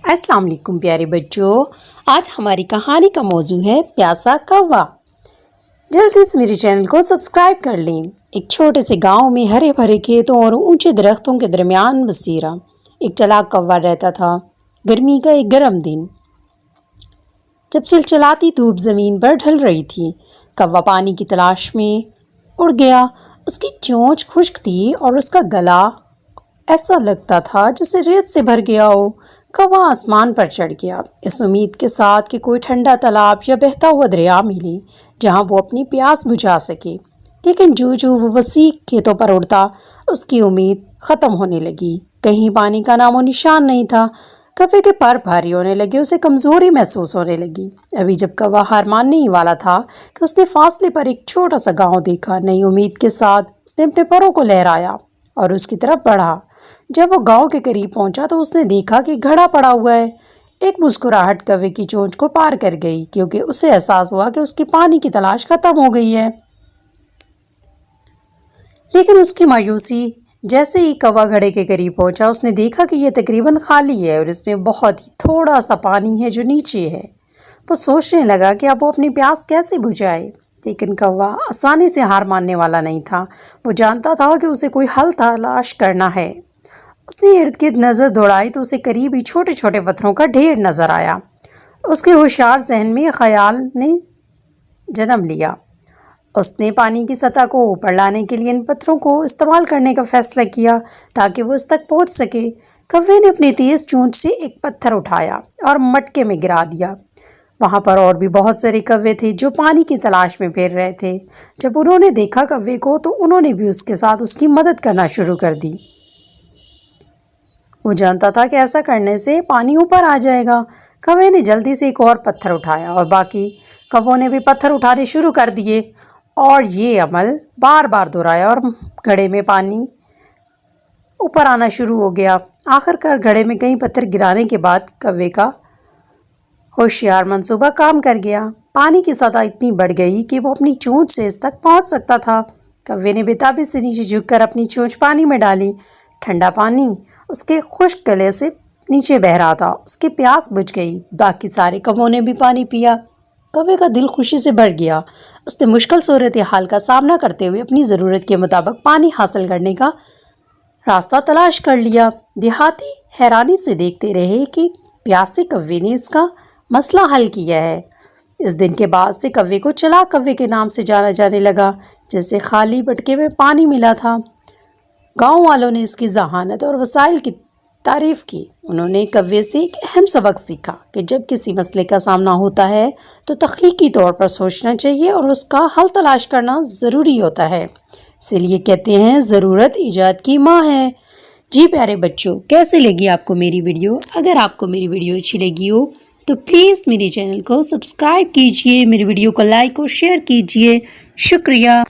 अस्सलाम वालेकुम प्यारे बच्चों। आज हमारी कहानी का मौजू है प्यासा कौवा। जल्दी से मेरे चैनल को सब्सक्राइब कर लें। एक छोटे से गांव में हरे भरे खेतों और ऊंचे दरख्तों के दरमियान बसेरा एक चालाक कौवा रहता था। गर्मी का एक गर्म दिन, जब चिलचिलाती धूप ज़मीन पर ढल रही थी, कौवा पानी की तलाश में उड़ गया। उसकी चोंच खुश्क थी और उसका गला ऐसा लगता था जैसे रेत से भर गया हो। कौवा आसमान पर चढ़ गया, इस उम्मीद के साथ कि कोई ठंडा तालाब या बहता हुआ दरिया मिले जहां वो अपनी प्यास बुझा सके। लेकिन जो वो वसी खेतों पर उड़ता, उसकी उम्मीद ख़त्म होने लगी। कहीं पानी का नामो निशान नहीं था। कौवे के पर भारी होने लगे, उसे कमज़ोरी महसूस होने लगी। अभी जब कौवा हार मानने ही वाला था कि उसने फासले पर एक छोटा सा गाँव देखा। नई उम्मीद के साथ उसने अपने परों को लहराया और उसकी तरफ बढ़ा। जब वो गांव के करीब पहुंचा तो उसने देखा कि घड़ा पड़ा हुआ है। एक मुस्कुराहट कौवे की चोंच को पार कर गई, क्योंकि उसे एहसास हुआ कि उसकी पानी की तलाश खत्म हो गई है। लेकिन उसकी मायूसी, जैसे ही कौवा घड़े के करीब पहुंचा, उसने देखा कि यह तकरीबन खाली है और इसमें बहुत ही थोड़ा सा पानी है जो नीचे है। वो सोचने लगा कि अब वो अपनी प्यास कैसे बुझाए। लेकिन कौवा आसानी से हार मानने वाला नहीं था। वो जानता था कि उसे कोई हल तलाश करना है। उसने इर्द गिर्द नज़र दौड़ाई तो उसे करीब ही छोटे छोटे पत्थरों का ढेर नजर आया। उसके होशियार जहन में ख्याल ने जन्म लिया। उसने पानी की सतह को ऊपर लाने के लिए इन पत्थरों को इस्तेमाल करने का फैसला किया ताकि वो इस तक पहुंच सके। कौवे ने अपनी तेज चोंच से एक पत्थर उठाया और मटके में गिरा दिया। वहां पर और भी बहुत सारे कौवे थे जो पानी की तलाश में फिर रहे थे। जब उन्होंने देखा कौवे को तो उन्होंने भी उसके साथ उसकी मदद करना शुरू कर दी। वो जानता था कि ऐसा करने से पानी ऊपर आ जाएगा। कौवे ने जल्दी से एक और पत्थर उठाया और बाकी कौवों ने भी पत्थर उठाने शुरू कर दिए और ये अमल बार बार दोहराया और घड़े में पानी ऊपर आना शुरू हो गया। आखिरकार घड़े में कई पत्थर गिराने के बाद कौवे का होशियार मंसूबा काम कर गया। पानी की सतह इतनी बढ़ गई कि वो अपनी चोंच से इस तक पहुंच सकता था। कौवे ने बेताबी से नीचे झुककर अपनी चोंच पानी में डाली। ठंडा पानी उसके खुश्क गले से नीचे बह रहा था। उसकी प्यास बुझ गई। बाकी सारे कौवों ने भी पानी पिया। कौवे का दिल खुशी से भर गया। उसने मुश्किल सूरत हाल का सामना करते हुए अपनी ज़रूरत के मुताबिक पानी हासिल करने का रास्ता तलाश कर लिया। देहाती हैरानी से देखते रहे कि प्यासे कौवे ने इसका मसला हल किया है। इस दिन के बाद से कौवे को चालाक कौवे के नाम से जाना जाने लगा, जैसे खाली मटके में पानी मिला था। गांव वालों ने इसकी जहानत और वसाइल की तारीफ की। उन्होंने कौवे से एक अहम सबक सीखा कि जब किसी मसले का सामना होता है तो तख्लीकी तौर पर सोचना चाहिए और उसका हल तलाश करना ज़रूरी होता है। इसीलिए कहते हैं ज़रूरत ईजाद की माँ है। जी प्यारे बच्चों, कैसे लगी आपको मेरी वीडियो? अगर आपको मेरी वीडियो अच्छी लगी हो तो प्लीज़ मेरे चैनल को सब्सक्राइब कीजिए, मेरी वीडियो को लाइक और शेयर कीजिए। शुक्रिया।